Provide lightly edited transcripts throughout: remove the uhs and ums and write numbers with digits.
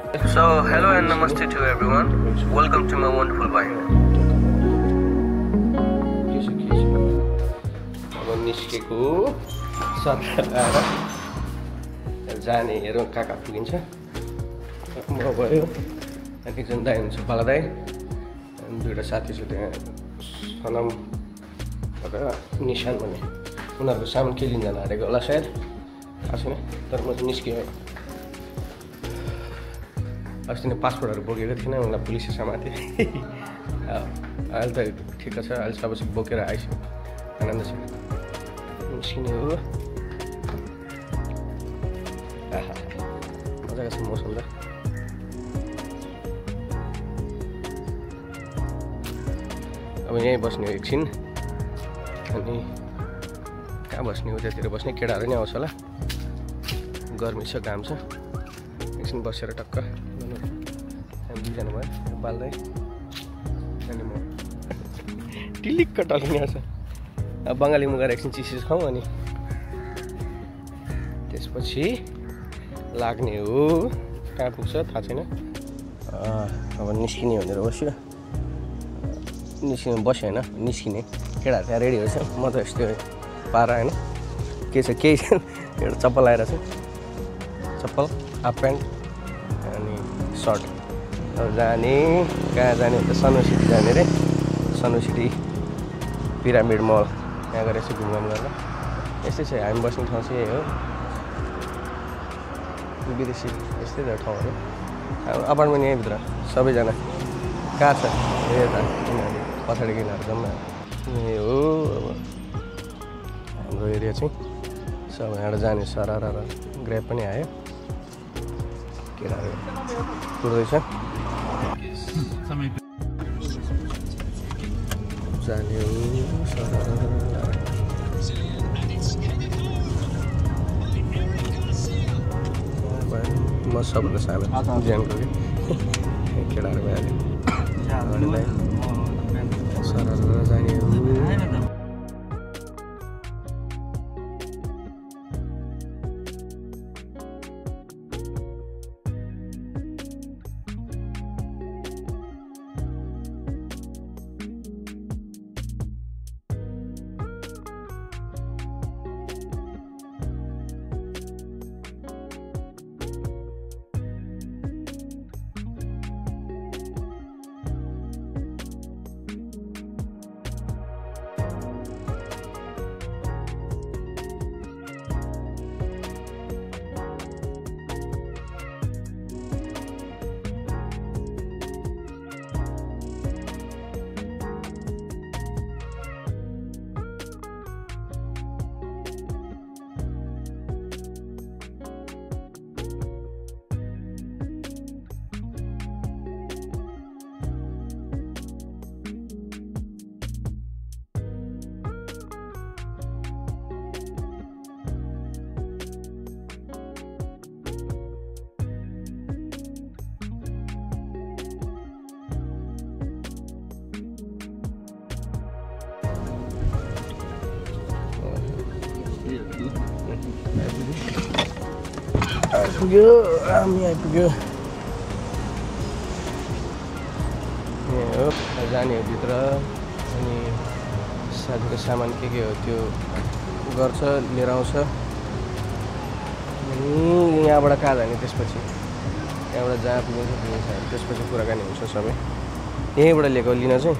So, hello and namaste to everyone. Welcome to my wonderful bike. अब निस्केको सरकार जाने हेरौँ कहाँ पुगिन्छ। म भयो अनि एकजना दाइ हुन्छ पाला दाइ अनि दुईवटा साथी छ त्यहाँ सनम निशान भन्ने उनीहरूको सामान के लिन जानु आँटेको होला सायद थाहा छैन। तर म चाहिँ निस्केँ। अस्ति नै पासपोर्टहरू बोकेको थिएन उनीलाई पुलिसले समाते। अहिले त ठिक छ अहिले सबैसँग बोकेर आइसक्यो आनन्द छ निस्किने हो। मजाको छ मौसम त। अब यहीँ बस्ने हो एकछिन अनि कहाँ बस्ने हो त्यतिर बस्ने केटाहरू नि आउँछ होला। गर्मी छ घाम छ एकछिन बसेर टक्क हामी दुईजना भयो पाल्दै अनि म टिलिक्क टल्किने आउँछ। अब बङ्गालीमा गएर एकछिन चिसो खाउँ अनि त्यसपछि लाग्ने हो। कहाँ पुग्छ थाहा छैन। अब निस्किने भनेर बस्यो निस्किनु बस्यो होइन निस्किने केटाहरू त्यहाँ रेडी रहेछ। म त यस्तो पारा होइन के छ केही छैन। एउटा चप्पल आएर छ चप्पल हाफ प्यान्ट अनि सर्ट। अब जाने कहाँ जाने भने सनवे सिटी जाने रे। सनवे सिटी पिरामिड मल त्यहाँ गएर यसो घुमघाम गरेर यस्तै छ हामी बस्ने ठाउँ चाहिँ यही हो। विदेशी यस्तै छ ठाउँहरू। अब अपार्टमेन्ट यहीँभित्र सबैजना कहाँ छ यता किनभने पछाडि किनाहरू जम्मा यही हो। अब हाम्रो एरिया चाहिँ सब यहाँबाट जाने सरार र ग्रेप पनि आयो केटाहरू कुर्दैछ जाने हो म सबभन्दा सानो ज्यानको कि केटाहरू भइहाल्यो सरार जाने हो। आइपुग्यो हामी आइपुग्यो यहाँ हो जाने हो भित्र अनि साथीको सामान के हो त्यो गर्छ लिएर आउँछ अनि यहाँबाट कहाँ जाने त्यसपछि यहाँबाट जहाँ पुगिन्छ त्यसपछि कुराकानी हुन्छ सबै यहीँबाट लिएको लिन चाहिँ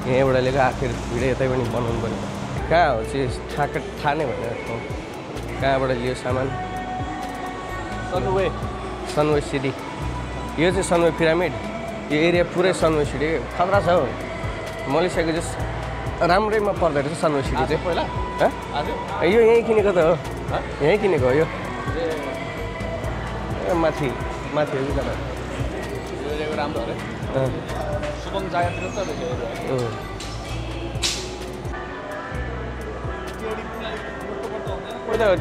यहीँबाट लिएको आखिर भिडियो यतै पनि बनाउनु पर्यो। कहाँ हो चाहिँ थाहा नै भएन कहाँबाट लियो सामान। सनवे सिटी यो चाहिँ सनवे पिरामिड यो एरिया पुरै सनवे सिटी खतरा छ हौ। मलेसियाको चाहिँ राम्रैमा पर्दो रहेछ सनवे सिटी चाहिँ पहिला यो यहीँ किनेको त हो यहीँ किनेको हो यो माथि माथि हो कि कता राम्रो अरे सुबङ जायतिर त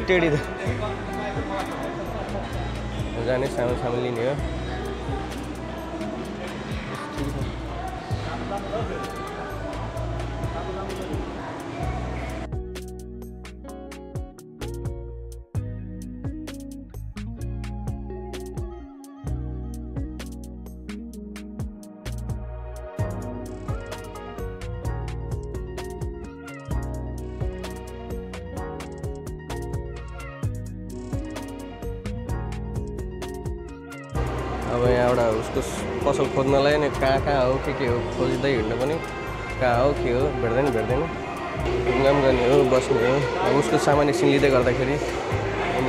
टेडी त जाने सामान लिने हो। अब यहाँबाट उसको पसल खोज्नलाई नै कहाँ हो के हो खोज्दै हिँड्नु पनि कहाँ हो के हो भेट्दैन घुमघाम गर्ने हो बस्ने हो। अब उसको सामान्य एकछिन लिँदै गर्दाखेरि म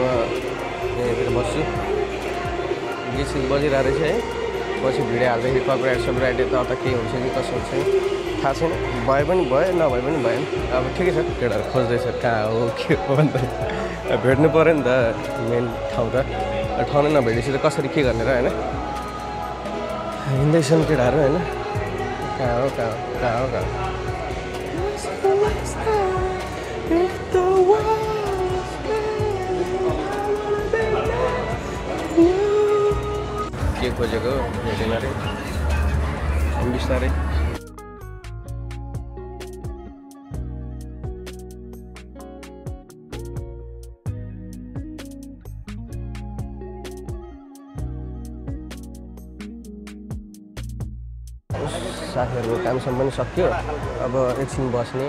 यहाँतिर बस्छु। गीत बजिरहेको रहेछ है, पछि भिडियो हाल्दाखेरि कपिराइट सपिराइट यता के हुन्छ कि कसो हुन्छ थाहा छैन। भए पनि भयो नभए पनि भएन। अब ठिकै छ, केटाहरू खोज्दैछ कहाँ हो के हो भन्दा भेट्नु पऱ्यो नि त। मेन ठाउँ त ठाउँ नै नभेटेपछि त कसरी के गर्ने र होइन। हिँड्दैछन् केटाहरू होइन, कहाँ हो के खोजेको भेटेन अरे बिस्तारै। साथीहरूको कामसम्म पनि सक्यो। अब एकछिन बस्ने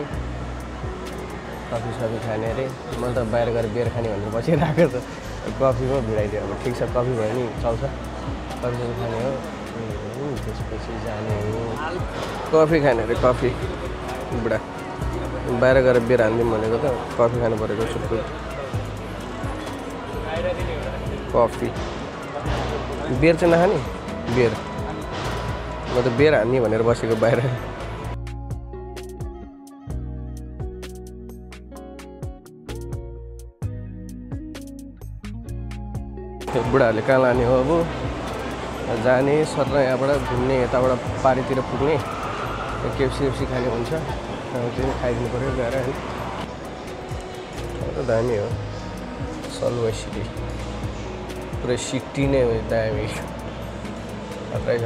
कफी सफी खाने अरे। मैले त बाहिर गएर बियर खाने भनेर बसिरहेको छ। कफीमा भिडाइदियो। अब ठिक छ, कफी भयो नि चल्छ। कफी सफी खाने हो, त्यसपछि जाने हो कफी खाने अरे। कफी बुढा बाहिर गएर बियर हानिदिउँ भनेको त कफी खानु परेको छुट्टै। कफी बियर चाहिँ नखाने बियर। म त बियर हान्ने भनेर बसेको बाहिर। बुढाहरूले कहाँ लाने हो अब जाने सर यहाँबाट घुम्ने यताबाट पारीतिर पुग्ने केएफसी खाने हुन्छ त्यो खाइदिनु पऱ्यो गएर होइन। दामी हो सलुवा सिटी, पुरै सिटी नै हो दामी खतरै छ।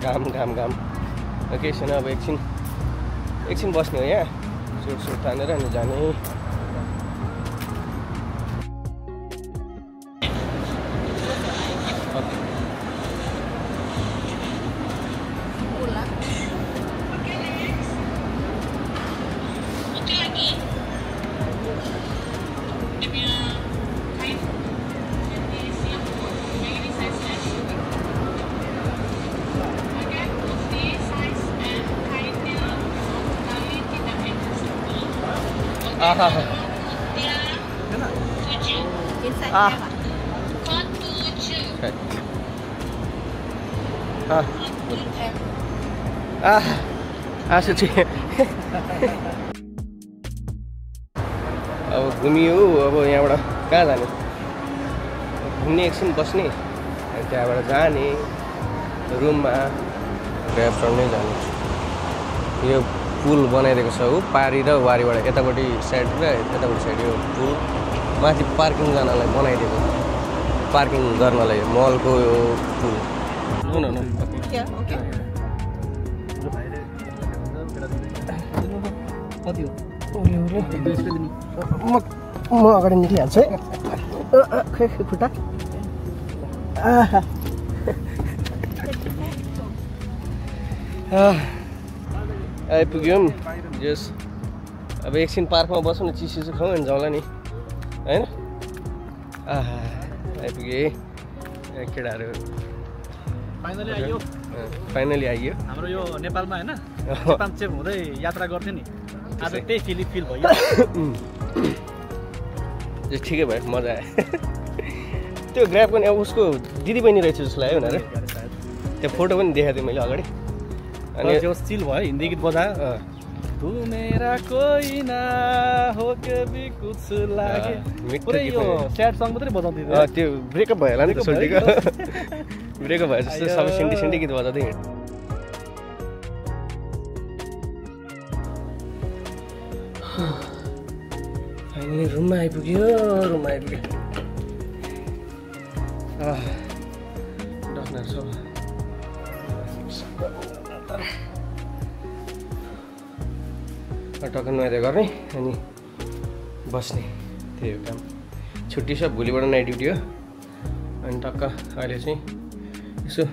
घाम केही छैन। अब एकछिन बस्ने हो यहाँ, सुट तानेर अनि जाने। अब घुमियो। अब यहाँबाट कहाँ जाने, घुम्ने एकछिन बस्ने अनि त्यहाँबाट जाने रुममा ग्र्याब चढ्नै जाने। यो पुल बनाइदिएको छ हो पारी र वारीबाट, यतापट्टि साइड र यतापट्टि साइड। यो पुल माथि पार्किङ जानलाई बनाइदिएको, पार्किङ गर्नलाई मलको यो पुल। म अगाडि निक्लिहाल्छु है। खुट्टा आइपुग्यौँ। जस अब एकछिन पार्कमा बसौँ न, चिसो खाउँ अनि जाउँला नि होइन। आइपुगे केटाहरू फाइनली आइयो। हाम्रो यो नेपालमा होइन नेपाल चेप हुँदै यात्रा गर्थ्यो नि, आज त्यही फिल भयो। ठिकै भयो, मजा आयो। त्यो ग्र्याब पनि अब उसको दिदी बहिनी रहेछ जस्तो लाग्यो भनेर त्यो फोटो पनि देखाएको थिएँ मैले अगाडि। अनि जो चिल भयो, हिन्दी गीत बजायो। तू मेरा कोई ना हो कभी कुछ लागे, पुरै यो स्याड सङ मात्रै बजाउँदै थियो। त्यो ब्रेकअप भयो होला नि त सोल्टीको। ब्रेकअप भयो जस्तो सबै सिन्डी गीत बजाउँदै हिँड्यो। फाइनली रुममा आइपुग्यो। डक्टर सब टक्क नुहाइदियो गर्ने अनि बस्ने त्यही हो काम छुट्टी छ भोलिबाट नाइट ड्युटी हो अनि टक्क अहिले चाहिँ यसो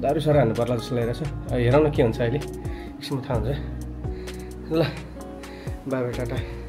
दारू सारू हान्नु पर्ला जस्तो लागिरहेको छ हेरौँ न के हुन्छ अहिले एकछिन थाहा हुन्छ ल बाबा टाटा